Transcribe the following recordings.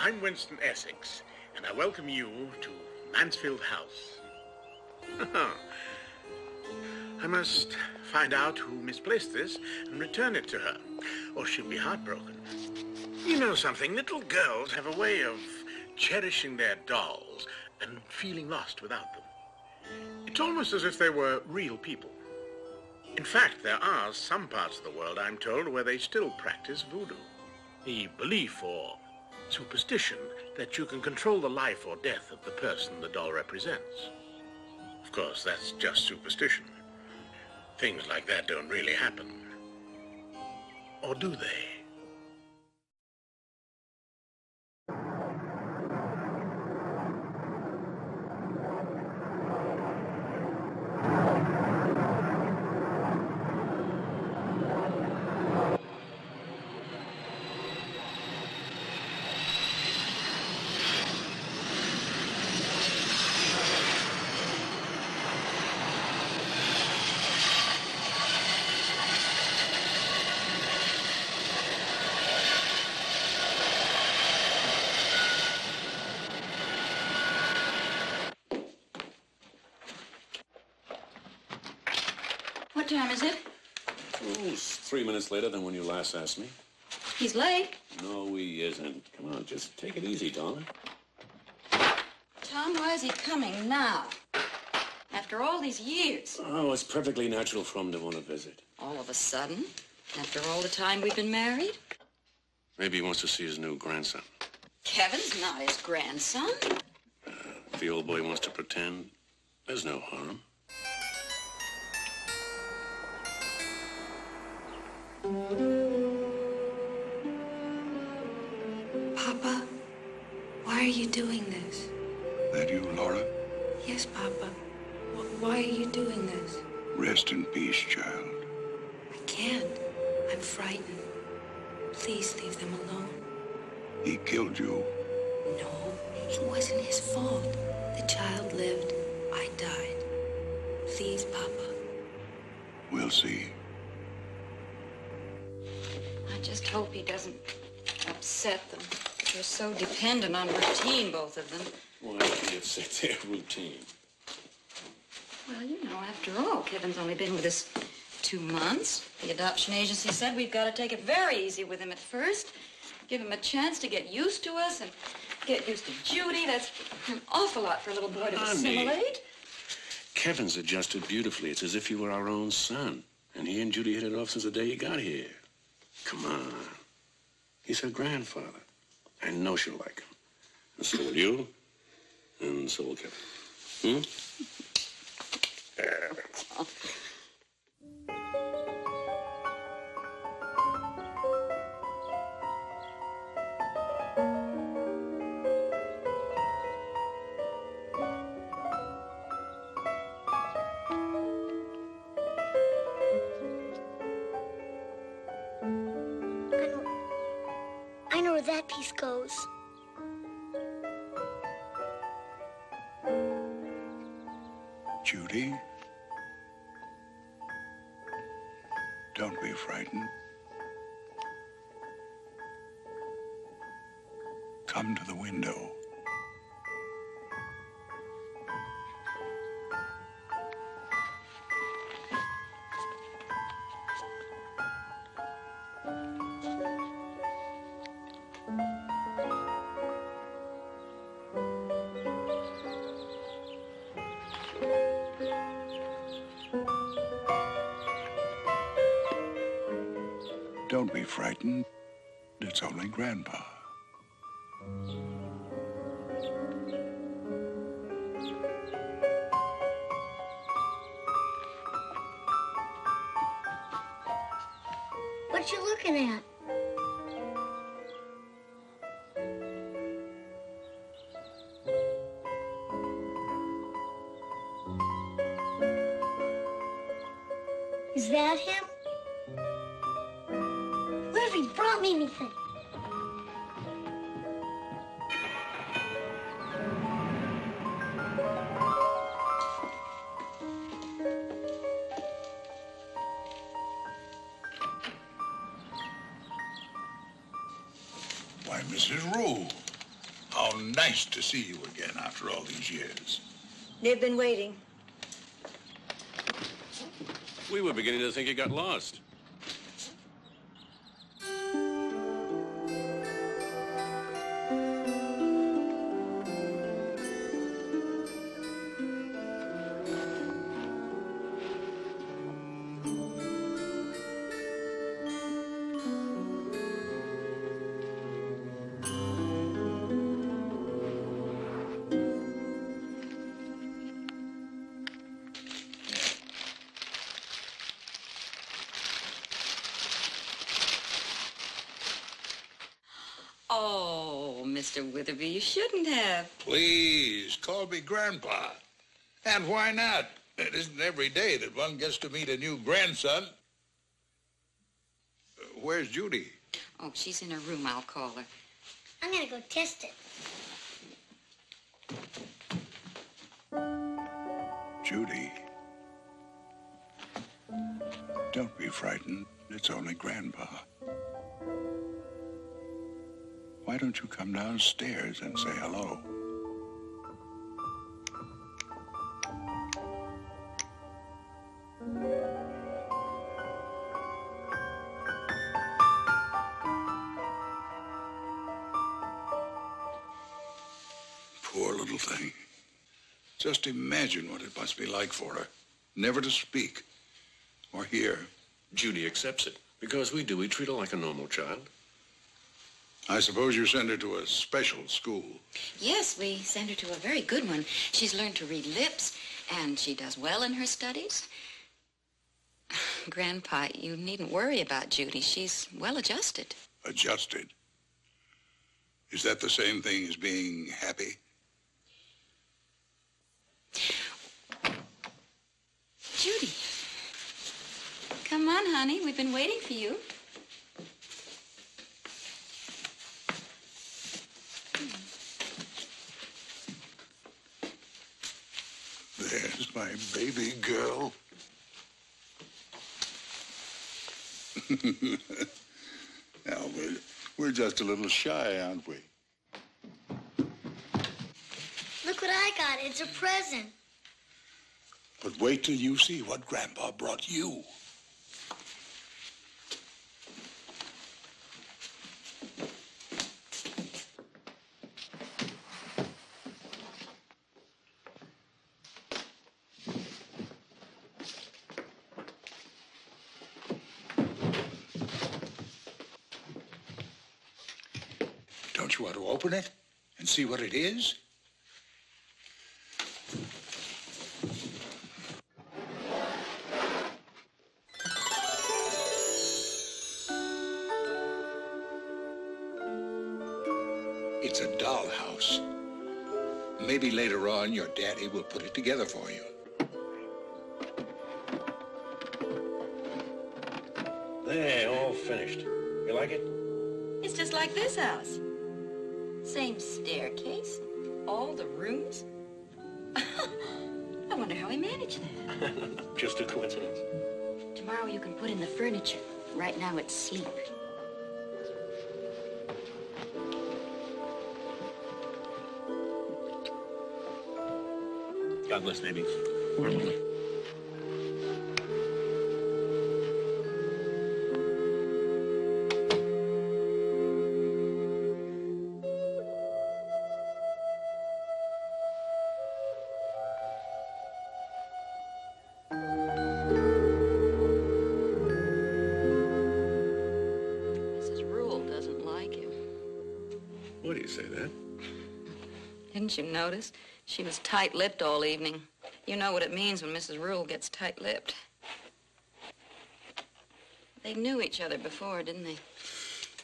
I'm Winston Essex, and I welcome you to Mansfield House. I must find out who misplaced this and return it to her, or she'll be heartbroken. You know something? Little girls have a way of cherishing their dolls and feeling lost without them. It's almost as if they were real people. In fact, there are some parts of the world, I'm told, where they still practice voodoo. The belief or superstition that you can control the life or death of the person the doll represents. Of course, that's just superstition. Things like that don't really happen. Or do they? What time is it? Oh, it's 3 minutes later than when you last asked me. He's late. No, he isn't. Come on, just take it easy, darling. Tom, why is he coming now? After all these years. Oh, it's perfectly natural for him to want to visit. All of a sudden? After all the time we've been married? Maybe he wants to see his new grandson. Kevin's not his grandson. If the old boy wants to pretend, there's no harm. Papa, why are you doing this? That you, Laura? Yes, Papa. Why are you doing this? Rest in peace, child. I can't. I'm frightened. Please leave them alone. He killed you. No, it wasn't his fault. The child lived. I died. Please, Papa. We'll see. I just hope he doesn't upset them. They're so dependent on routine, both of them. Why should he upset their routine? Well, you know, after all, Kevin's only been with us 2 months. The adoption agency said we've got to take it very easy with him at first. Give him a chance to get used to us and get used to Judy. That's an awful lot for a little boy to assimilate. Kevin's adjusted beautifully. It's as if he were our own son. And he and Judy hit it off since the day he got here. Come on. He's her grandfather. I know she'll like him. And so will you. And so will Kevin. I know where that piece goes. Judy? Don't be frightened. Come to the window. Don't be frightened. It's only Grandpa. What you looking at? Is that him? What if he brought me anything? Why, Mrs. Rule, How nice to see you again after all these years. They've been waiting. We were beginning to think you got lost. Oh, Mr. Witherby, you shouldn't have. Please, call me Grandpa. And why not? It isn't every day that one gets to meet a new grandson. Where's Judy? Oh, she's in her room. I'll call her. I'm gonna go test it. Judy. Don't be frightened. It's only Grandpa. Why don't you come downstairs and say hello? Poor little thing. Just imagine what it must be like for her. Never to speak or hear. Judy accepts it. Because we do. We treat her like a normal child. I suppose you send her to a special school. Yes, we send her to a very good one. She's learned to read lips, and she does well in her studies. Grandpa, you needn't worry about Judy. She's well adjusted. Adjusted? Is that the same thing as being happy? Judy. Come on, honey. We've been waiting for you. There's my baby girl. Now, we're just a little shy, aren't we? Look what I got. It's a present. But wait till you see what Grandpa brought you. Don't you want to open it and see what it is? It's a dollhouse. Maybe later on your daddy will put it together for you. There, all finished. You like it? It's just like this house. Same staircase, all the rooms. I wonder how he managed that. Just a coincidence. Tomorrow you can put in the furniture. Right now it's sleep. God bless, baby. Why do you say that? Didn't you notice? She was tight-lipped all evening. You know what it means when Mrs. Rule gets tight-lipped. They knew each other before, didn't they?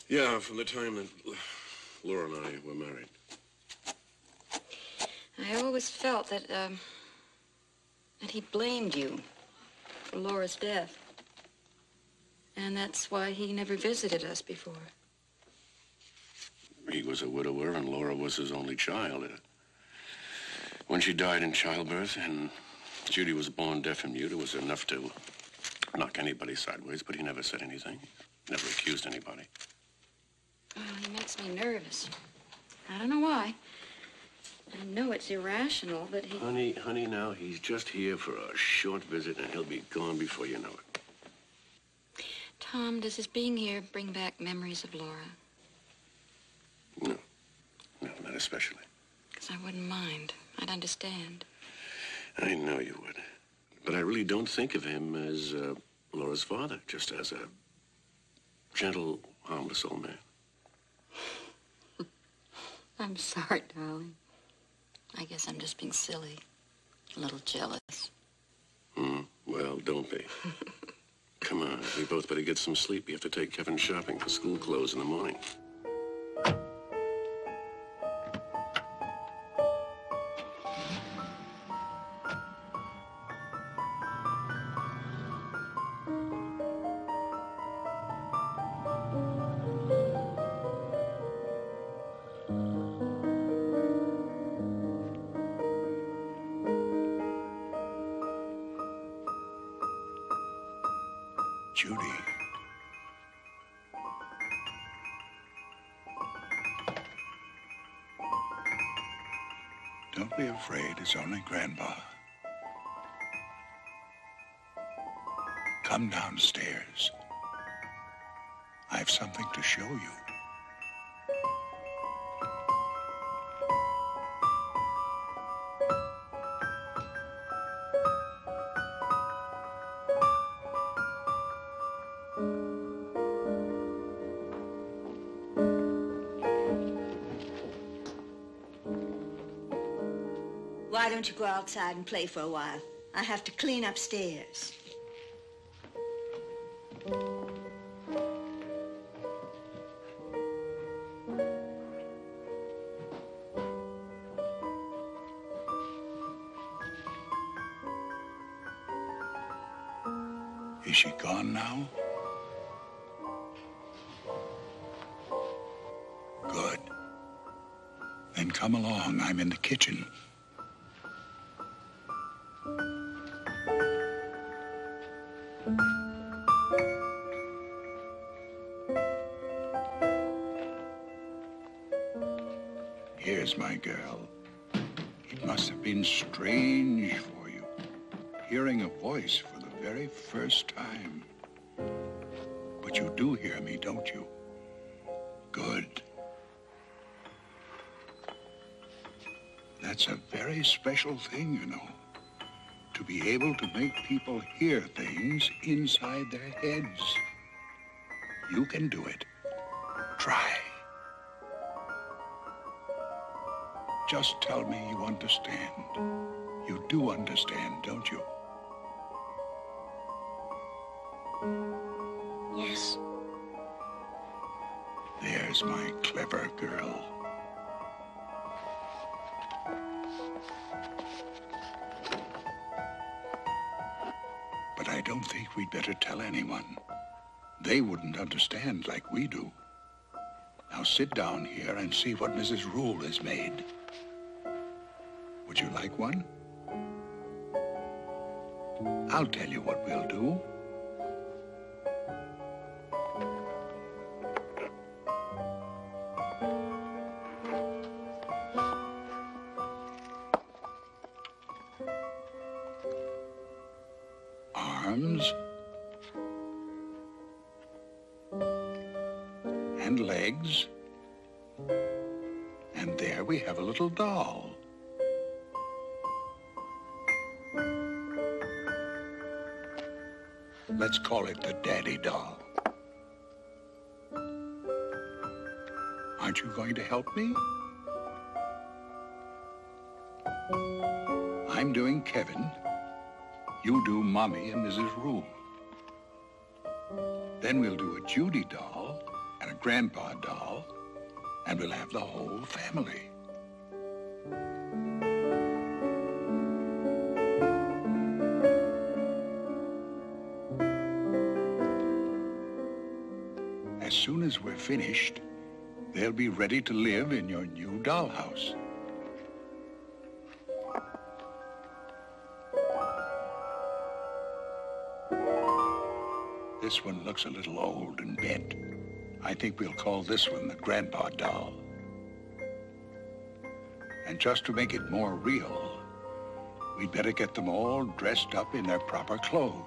Yeah, from the time that Laura and I were married. I always felt that he blamed you for Laura's death. And that's why he never visited us before. He was a widower, and Laura was his only child. When she died in childbirth, and Judy was born deaf and mute, it was enough to knock anybody sideways, but he never said anything. Never accused anybody. Oh, he makes me nervous. I don't know why. I know it's irrational, but he... Honey, now, he's just here for a short visit, and he'll be gone before you know it. Tom, does his being here bring back memories of Laura? No, not especially. Because I wouldn't mind. I'd understand. I know you would. But I really don't think of him as Laura's father, just as a gentle, harmless old man. I'm sorry, darling. I guess I'm just being silly. A little jealous. Well, don't be. Come on, we both better get some sleep. We have to take Kevin shopping for school clothes in the morning. Judy. Don't be afraid, it's only Grandpa. Come downstairs. I have something to show you. Why don't you go outside and play for a while? I have to clean upstairs. Is she gone now? Good. Then come along. I'm in the kitchen. Here's my girl. It must have been strange for you, hearing a voice for the very first time. But you do hear me, don't you? Good. That's a very special thing, you know. To be able to make people hear things inside their heads. You can do it. Try. Just tell me you understand. You do understand, don't you? Yes. There's my clever girl. But I don't think we'd better tell anyone. They wouldn't understand like we do. Now sit down here and see what Mrs. Rule has made. Would you like one? I'll tell you what we'll do. Arms and legs, and there we have a little doll. Let's call it the Daddy Doll. Aren't you going to help me? I'm doing Kevin. You do Mommy and Mrs. Rule. Then we'll do a Judy doll and a Grandpa doll, and we'll have the whole family. As soon as we're finished, they'll be ready to live in your new dollhouse. This one looks a little old and bent. I think we'll call this one the Grandpa doll. And just to make it more real, we'd better get them all dressed up in their proper clothes.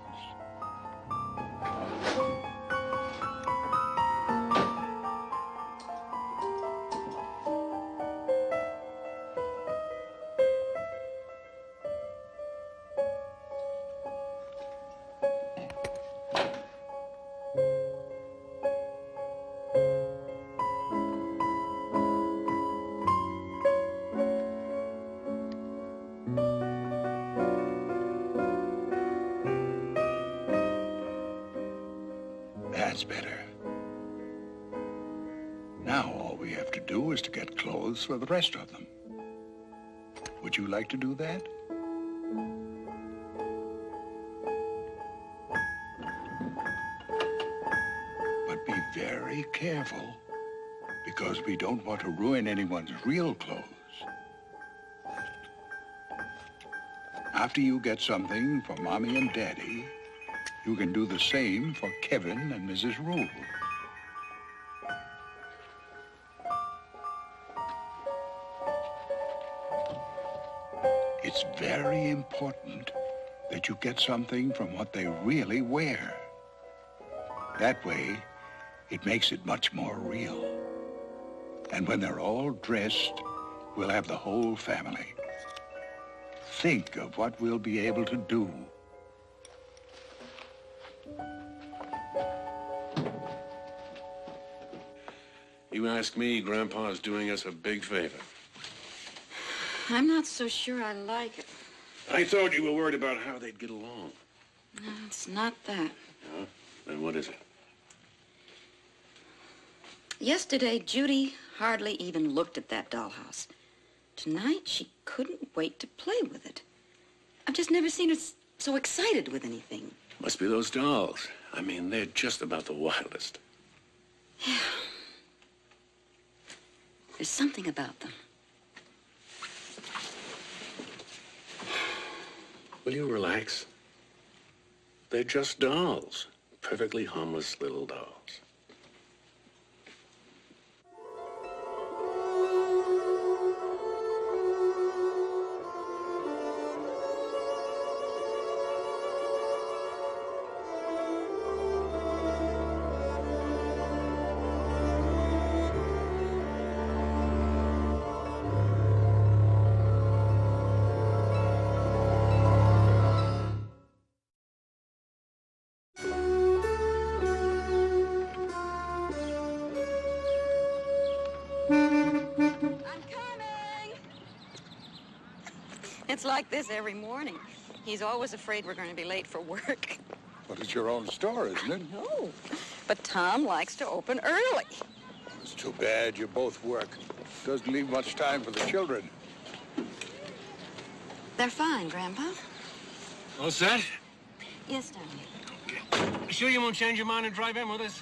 That's better. Now all we have to do is to get clothes for the rest of them. Would you like to do that? But be very careful, because we don't want to ruin anyone's real clothes. After you get something for Mommy and Daddy, you can do the same for Kevin and Mrs. Rule. It's very important that you get something from what they really wear. That way, it makes it much more real. And when they're all dressed, we'll have the whole family. Think of what we'll be able to do. You ask me, Grandpa's doing us a big favor. I'm not so sure I like it. I thought you were worried about how they'd get along. No, it's not that. No? Then what is it? Yesterday, Judy hardly even looked at that dollhouse. Tonight, she couldn't wait to play with it. I've just never seen her so excited with anything. Must be those dolls. I mean, they're just about the wildest. Yeah. There's something about them. Will you relax? They're just dolls. Perfectly harmless little dolls. It's like this every morning. He's always afraid we're going to be late for work. But it's your own store, isn't it? No, but Tom likes to open early. It's too bad you both work. Doesn't leave much time for the children. They're fine, Grandpa. All set? Yes, darling. Okay. Sure you won't change your mind and drive in with us?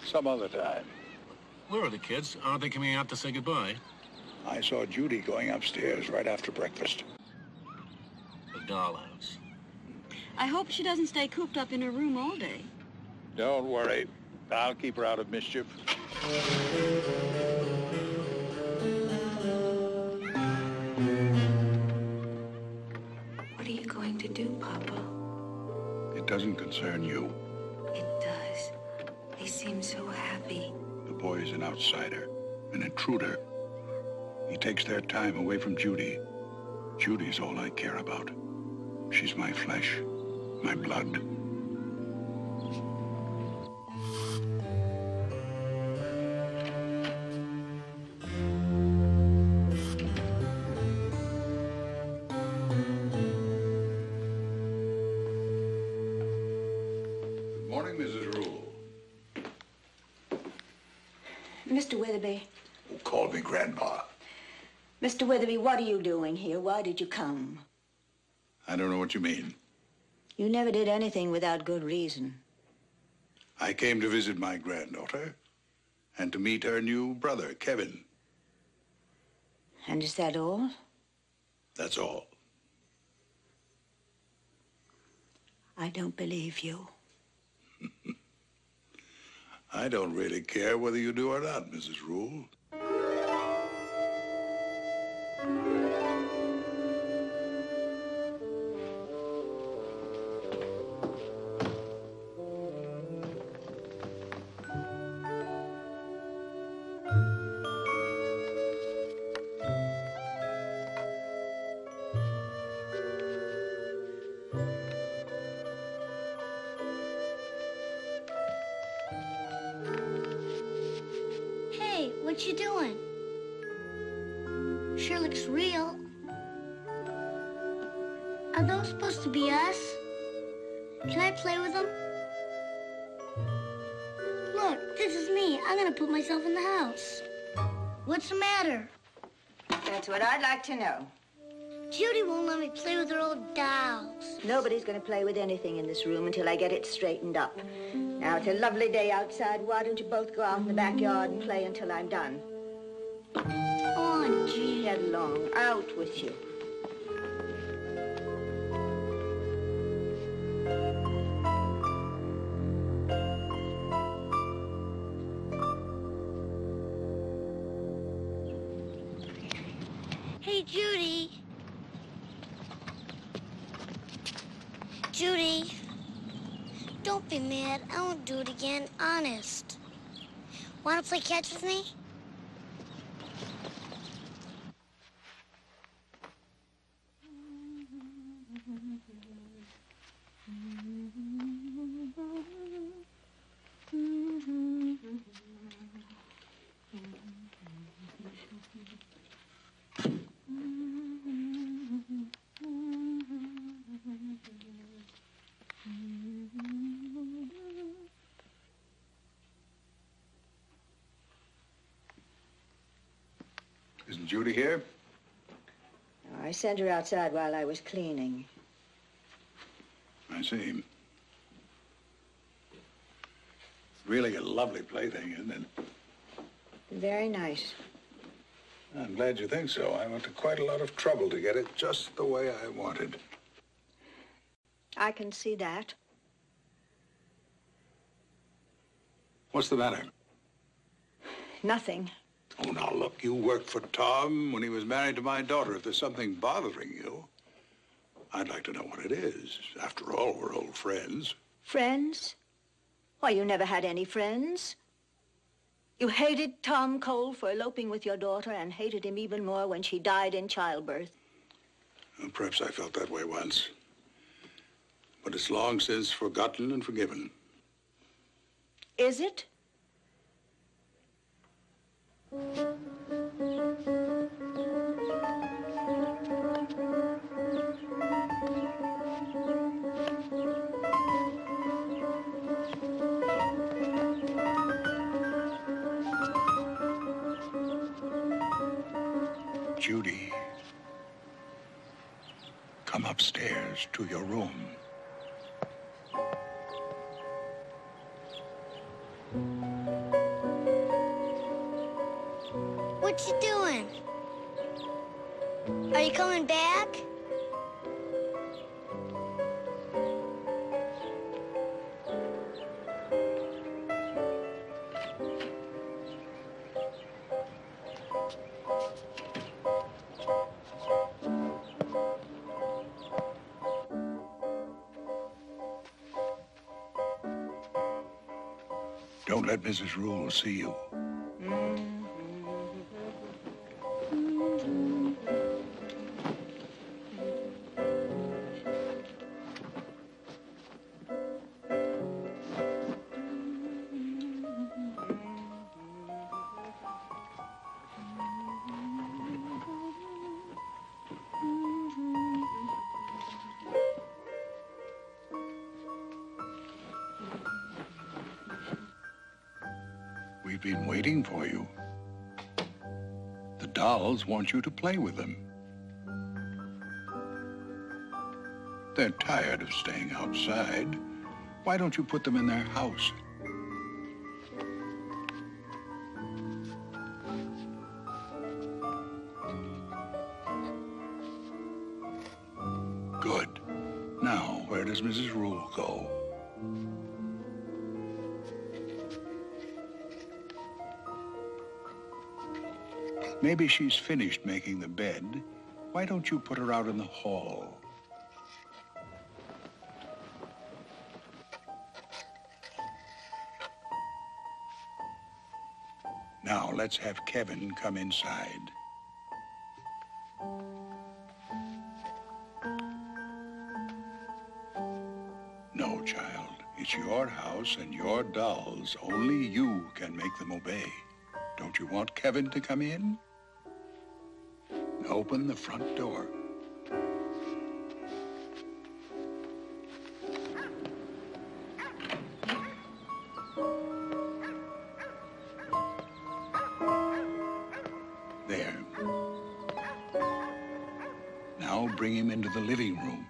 Some other time. Where are the kids? Aren't they coming out to say goodbye? I saw Judy going upstairs right after breakfast. The dollhouse. I hope she doesn't stay cooped up in her room all day. Don't worry. I'll keep her out of mischief. What are you going to do, Papa? It doesn't concern you. It does. They seem so happy. The boy's an outsider, an intruder. He takes their time away from Judy. Judy's all I care about. She's my flesh, my blood. Good morning, Mrs. Rule. Mr. Witherby. Who called me Grandpa? Mr. Witherby, what are you doing here? Why did you come? I don't know what you mean. You never did anything without good reason. I came to visit my granddaughter and to meet her new brother, Kevin. And is that all? That's all. I don't believe you. I don't really care whether you do or not, Mrs. Rule. What you doing? Sure looks real. Are those supposed to be us? Can I play with them? Look, this is me. I'm gonna put myself in the house. What's the matter? That's what I'd like to know. Judy won't let me play with her old dolls. Nobody's going to play with anything in this room until I get it straightened up. Now, it's a lovely day outside. Why don't you both go out in the backyard and play until I'm done? Oh, gee. Get along. Out with you. Hey, Judy. Judy, don't be mad. I won't do it again, honest. Want to play catch with me? Isn't Judy here? I sent her outside while I was cleaning. I see. Really a lovely plaything, isn't it? Very nice. I'm glad you think so. I went to quite a lot of trouble to get it just the way I wanted. I can see that. What's the matter? Nothing. Oh, now, look, you worked for Tom when he was married to my daughter. If there's something bothering you, I'd like to know what it is. After all, we're old friends. Friends? Why, you never had any friends. You hated Tom Cole for eloping with your daughter and hated him even more when she died in childbirth. Well, perhaps I felt that way once. But it's long since forgotten and forgiven. Is it? Judy, come upstairs to your room. What you doing? Are you coming back? Don't let Mrs. Rule see you. We've been waiting for you. The dolls want you to play with them. They're tired of staying outside. Why don't you put them in their house? Good. Now, where does Mrs. Rule go? Maybe she's finished making the bed. Why don't you put her out in the hall? Now, let's have Kevin come inside. No, child. It's your house and your dolls. Only you can make them obey. Don't you want Kevin to come in? Open the front door. There. Now bring him into the living room.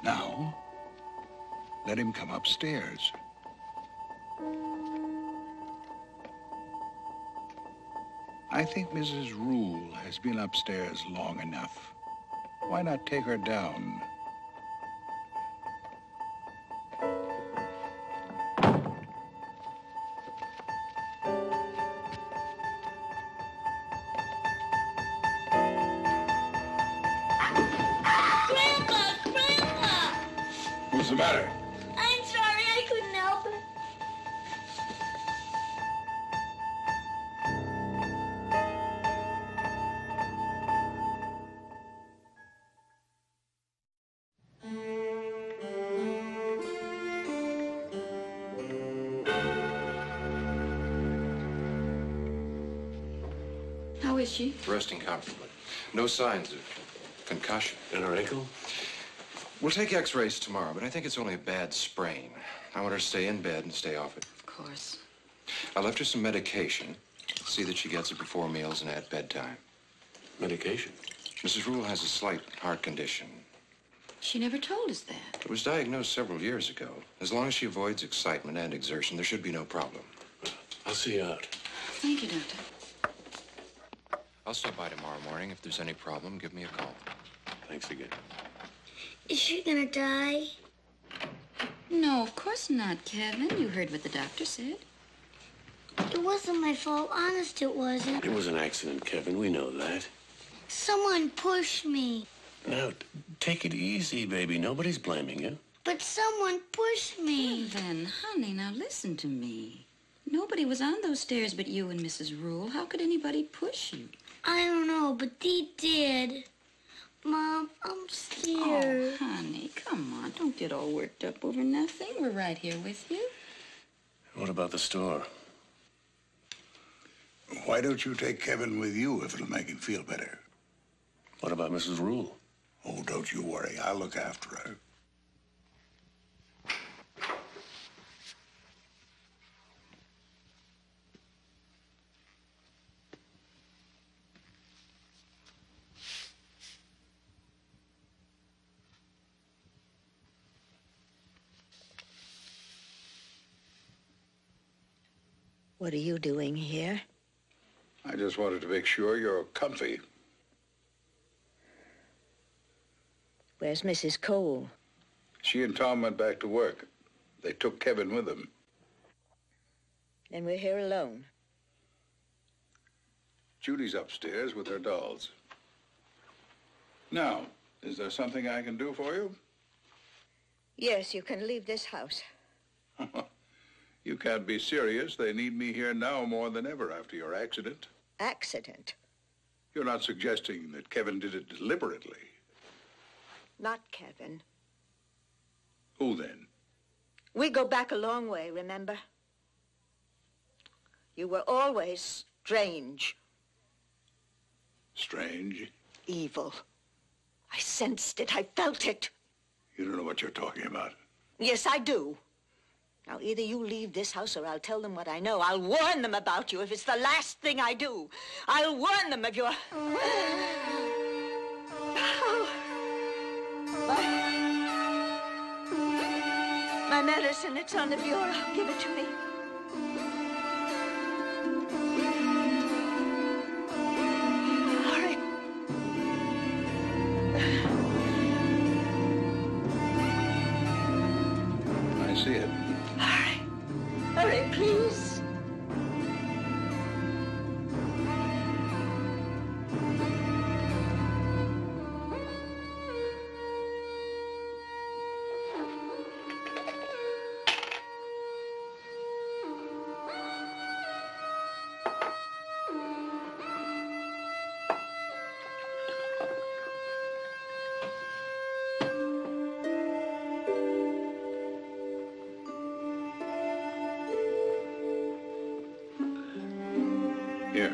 Now, let him come upstairs. I think Mrs. Rule has been upstairs long enough. Why not take her down? What's the matter? I'm sorry, I couldn't help it. How is she? Resting comfortably. No signs of concussion. And her ankle? We'll take x-rays tomorrow, but I think it's only a bad sprain. I want her to stay in bed and stay off it. Of course. I left her some medication. See that she gets it before meals and at bedtime. Medication? Mrs. Rule has a slight heart condition. She never told us that. It was diagnosed several years ago. As long as she avoids excitement and exertion, there should be no problem. I'll see you out. Thank you, Doctor. I'll stop by tomorrow morning. If there's any problem, give me a call. Thanks again. Is she gonna die? No, of course not, Kevin. You heard what the doctor said. It wasn't my fault. Honest, it wasn't. It was an accident, Kevin. We know that. Someone pushed me. Now, take it easy, baby. Nobody's blaming you. But someone pushed me. Kevin, honey, now listen to me. Nobody was on those stairs but you and Mrs. Rule. How could anybody push you? I don't know, but they did. Mom, I'm scared. Oh, honey, come on. Don't get all worked up over nothing. We're right here with you. What about the store? Why don't you take Kevin with you if it'll make him feel better? What about Mrs. Rule? Oh, don't you worry. I'll look after her. What are you doing here? I just wanted to make sure you're comfy. Where's Mrs. Cole? She and Tom went back to work. They took Kevin with them. Then we're here alone. Judy's upstairs with her dolls. Now, is there something I can do for you? Yes, you can leave this house. You can't be serious. They need me here now more than ever after your accident. Accident? You're not suggesting that Kevin did it deliberately. Not Kevin. Who then? We go back a long way, remember? You were always strange. Strange? Evil. I sensed it. I felt it. You don't know what you're talking about. Yes, I do. Now, either you leave this house or I'll tell them what I know. I'll warn them about you if it's the last thing I do. I'll warn them of your... My medicine, it's on the bureau. Give it to me. Hurry. I see it. Hurry. Hurry, please. Here.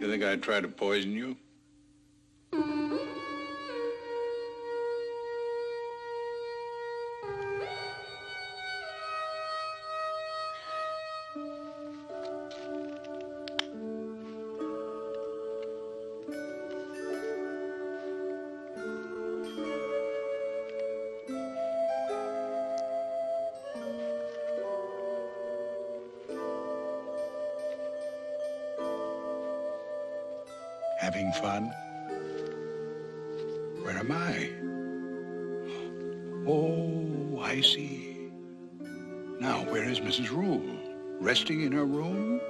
You think I'd try to poison you? Having fun? Where am I? Oh, I see. Now, where is Mrs. Rule? Resting in her room?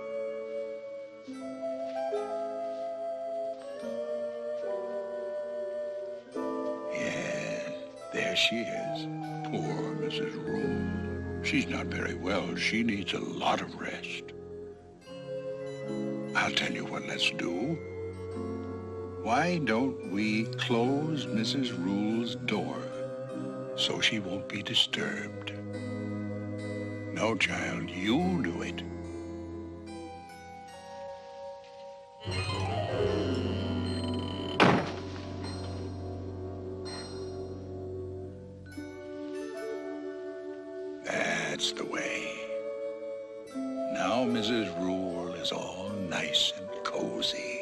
Yes, there she is. Poor Mrs. Rule. She's not very well. She needs a lot of rest. I'll tell you what let's do. Why don't we close Mrs. Rule's door so she won't be disturbed? No, child, you do it. That's the way. Now Mrs. Rule is all nice and cozy.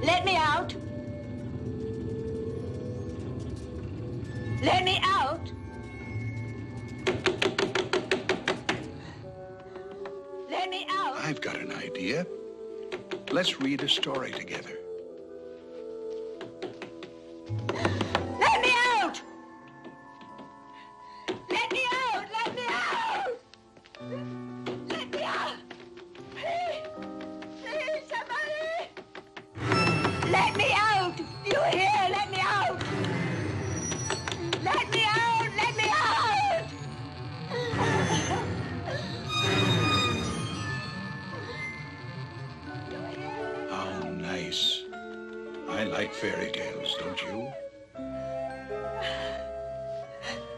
Let me out. Let me out. Let me out. I've got an idea. Let's read a story together. Let me out. Let me out. Let me out. Let me out. Please. Please, somebody. Let me out! You hear? Let me out! Let me out! Let me out! How nice. I like fairy tales, don't you?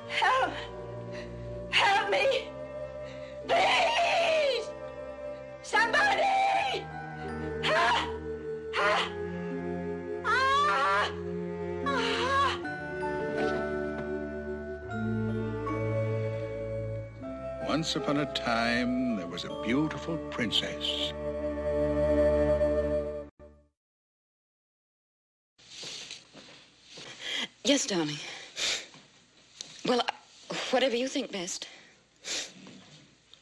Help! Help me! Please! Somebody! Ah! Ah! Ah! Ah! Once upon a time, there was a beautiful princess. Yes, darling. Well, whatever you think best.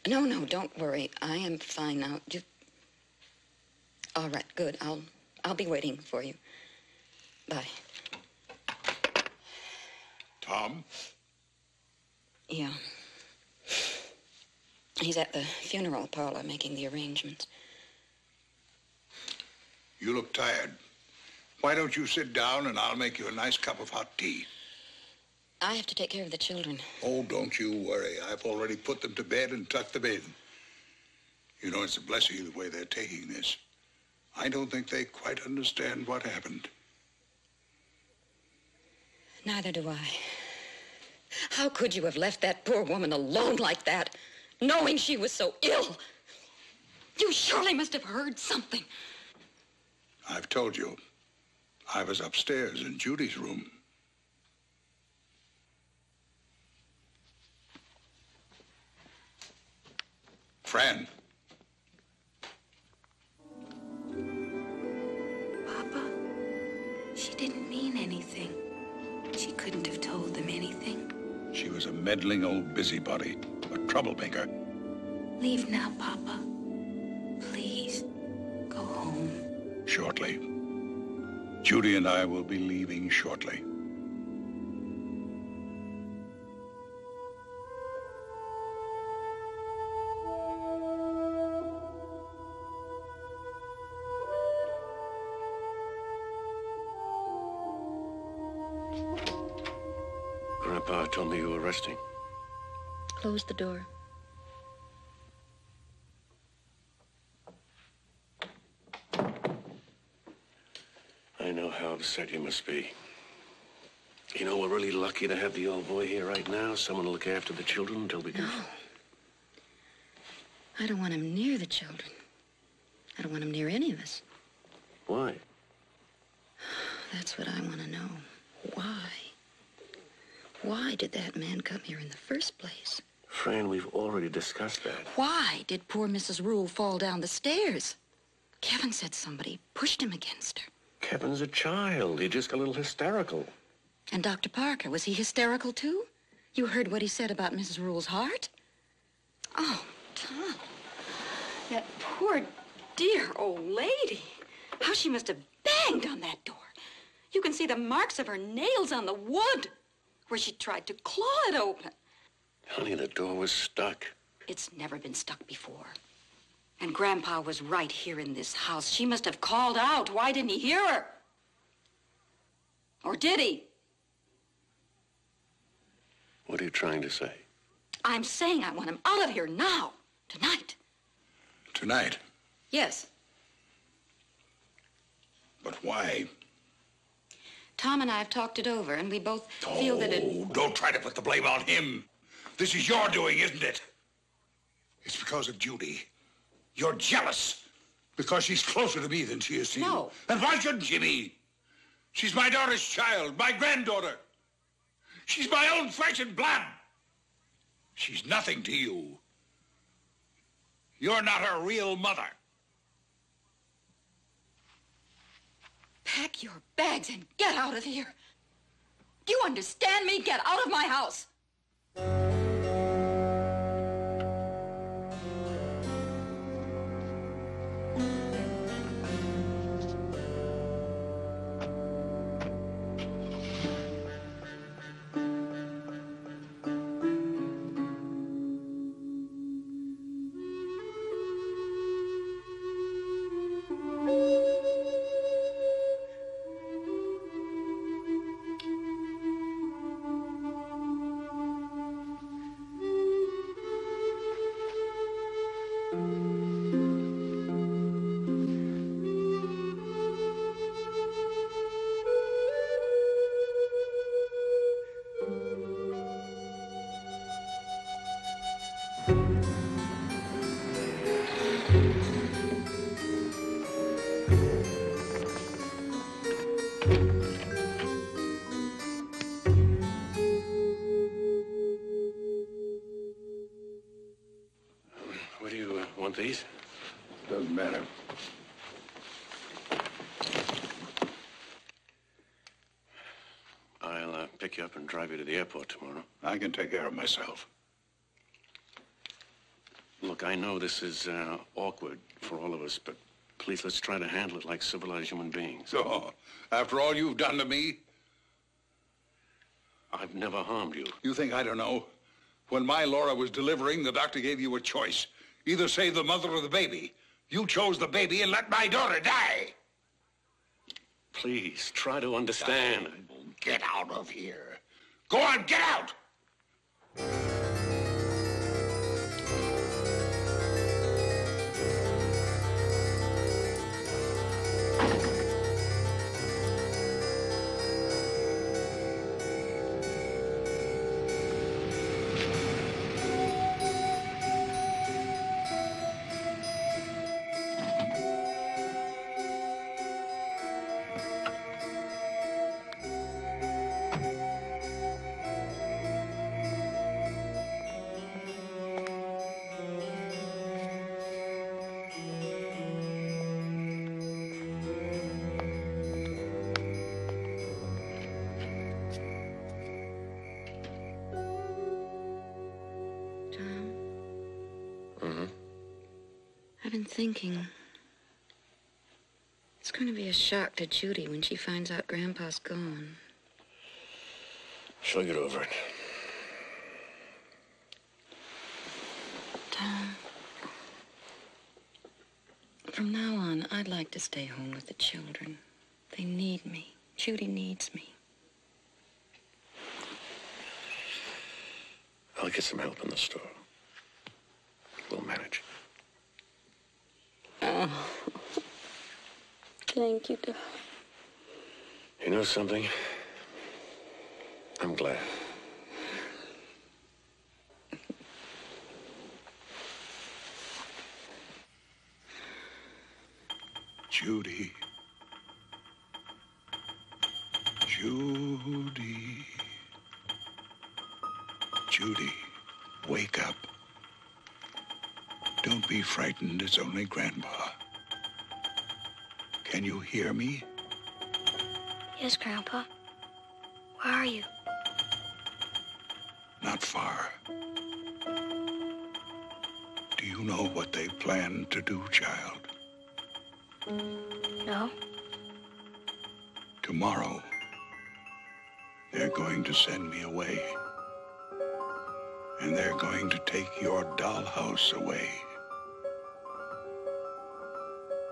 No, don't worry. I am fine now. All right, good. I'll be waiting for you. Bye. Tom? Yeah. He's at the funeral parlor making the arrangements. You look tired. Why don't you sit down and I'll make you a nice cup of hot tea? I have to take care of the children. Oh, don't you worry. I've already put them to bed and tucked them in. You know, it's a blessing the way they're taking this. I don't think they quite understand what happened. Neither do I. How could you have left that poor woman alone like that, knowing she was so ill? You surely must have heard something. I've told you. I was upstairs in Judy's room. Fran. Papa, she didn't mean anything. She couldn't have told them anything. She was a meddling old busybody, a troublemaker. Leave now, Papa. Please, go home. Shortly. Judy and I will be leaving shortly. Grandpa told me you were resting. Close the door. I know how upset you must be. You know, we're really lucky to have the old boy here right now. Someone to look after the children until we can... No. I don't want him near the children. I don't want him near any of us. Why? That's what I want to know. Why? Why did that man come here in the first place? Fran, we've already discussed that. Why did poor Mrs. Rule fall down the stairs? Kevin said somebody pushed him against her. Kevin's a child. He just got a little hysterical. And Dr. Parker, was he hysterical too? You heard what he said about Mrs. Rule's heart? Oh, Tom. That poor, dear old lady. How she must have banged on that door. You can see the marks of her nails on the wood where she tried to claw it open. Honey, the door was stuck. It's never been stuck before. And Grandpa was right here in this house. She must have called out. Why didn't he hear her? Or did he? What are you trying to say? I'm saying I want him out of here now. Tonight. Tonight? Yes. But why? Tom and I have talked it over, and we both feel that it... Oh, don't try to put the blame on him. This is your doing, isn't it? It's because of Judy. You're jealous because she's closer to me than she is to you. No. And why shouldn't she be? She's my daughter's child, my granddaughter. She's my own flesh and blood. She's nothing to you. You're not her real mother. Pack your bags and get out of here. Do you understand me? Get out of my house. These? Doesn't matter. I'll pick you up and drive you to the airport tomorrow. I can take care of myself. Look, I know this is awkward for all of us, but please let's try to handle it like civilized human beings. So, after all you've done to me? I've never harmed you. You think I don't know? When my Laura was delivering, the doctor gave you a choice. Either save the mother or the baby. You chose the baby and let my daughter die. Please, try to understand. Get out of here. Go on, get out! I've been thinking, it's going to be a shock to Judy when she finds out Grandpa's gone. She'll get over it. Tom, from now on, I'd like to stay home with the children. They need me. Judy needs me. I'll get some help in the store. We'll manage. Oh, thank you, darling. You know something? I'm glad. Judy. Judy. Judy, wake up. Don't be frightened. It's only Grandpa. Can you hear me? Yes, Grandpa. Where are you? Not far. Do you know what they plan to do, child? No. Tomorrow, they're going to send me away. And they're going to take your dollhouse away.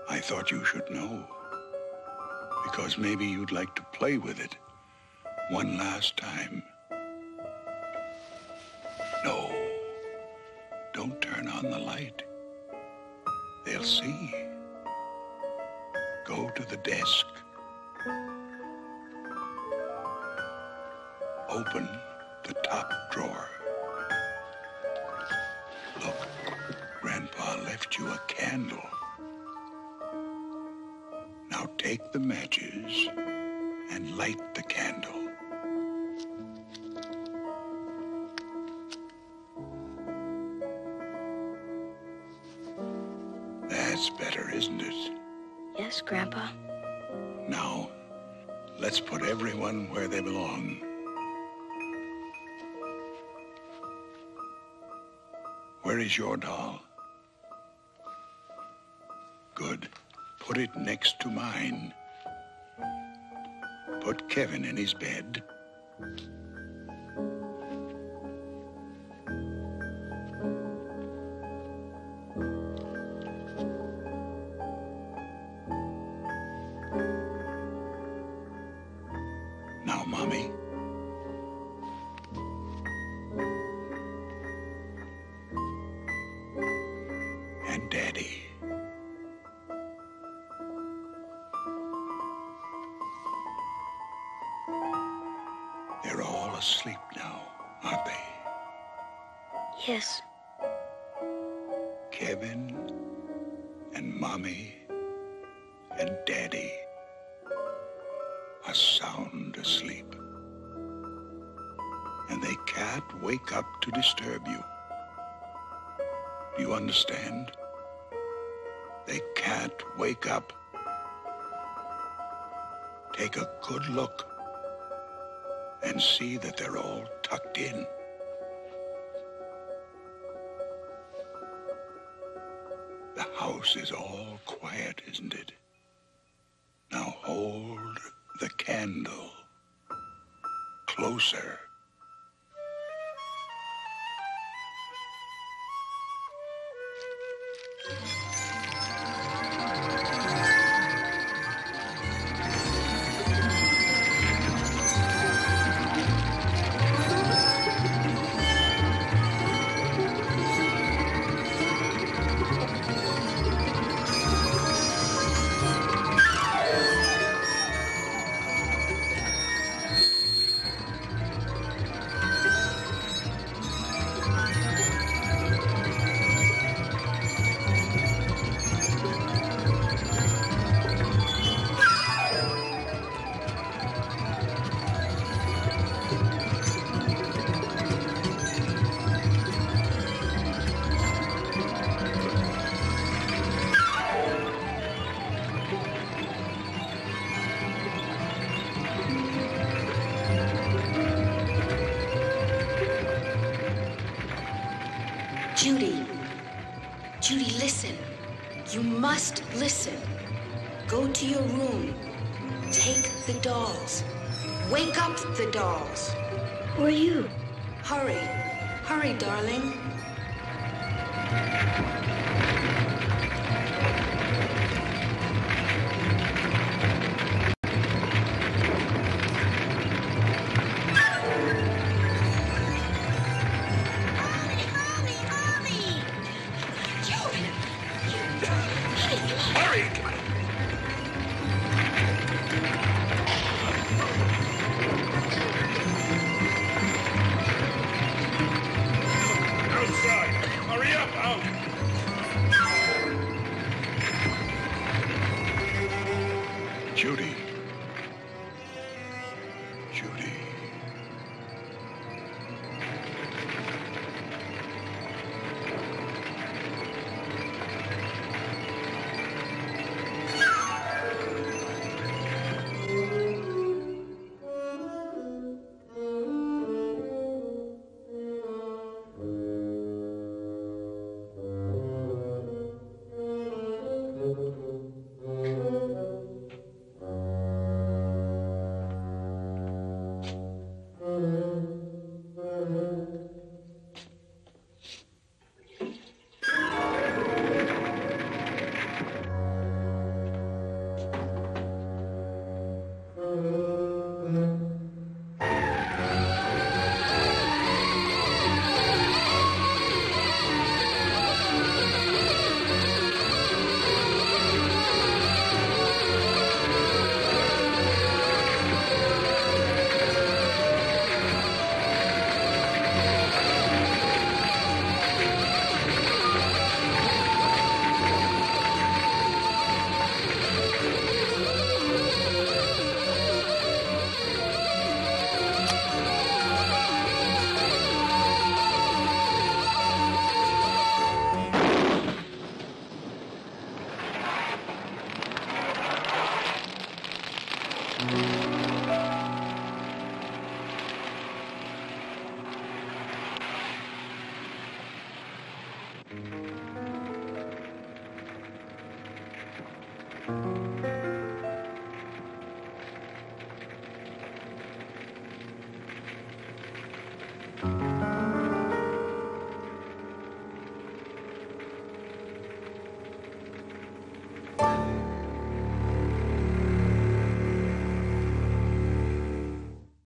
I thought you should know. Because maybe you'd like to play with it one last time. No. Don't turn on the light. They'll see. Go to the desk. Open the top drawer. Look, Grandpa left you a candle. Now take the matches and light the candle. That's better, isn't it? Yes, Grandpa. Now, let's put everyone where they belong. Where is your doll? Good. Put it next to mine. Put Kevin in his bed. Now, Mommy. And Daddy. They're all asleep now, aren't they? Yes. Kevin and Mommy and Daddy are sound asleep. And they can't wake up to disturb you. Do you understand? They can't wake up. Take a good look and see that they're all tucked in. The house is all quiet, isn't it? Now hold the candle closer. Judy. Judy, listen. You must listen. Go to your room. Take the dolls. Wake up the dolls. Who are you? Hurry. Hurry, darling. Judy.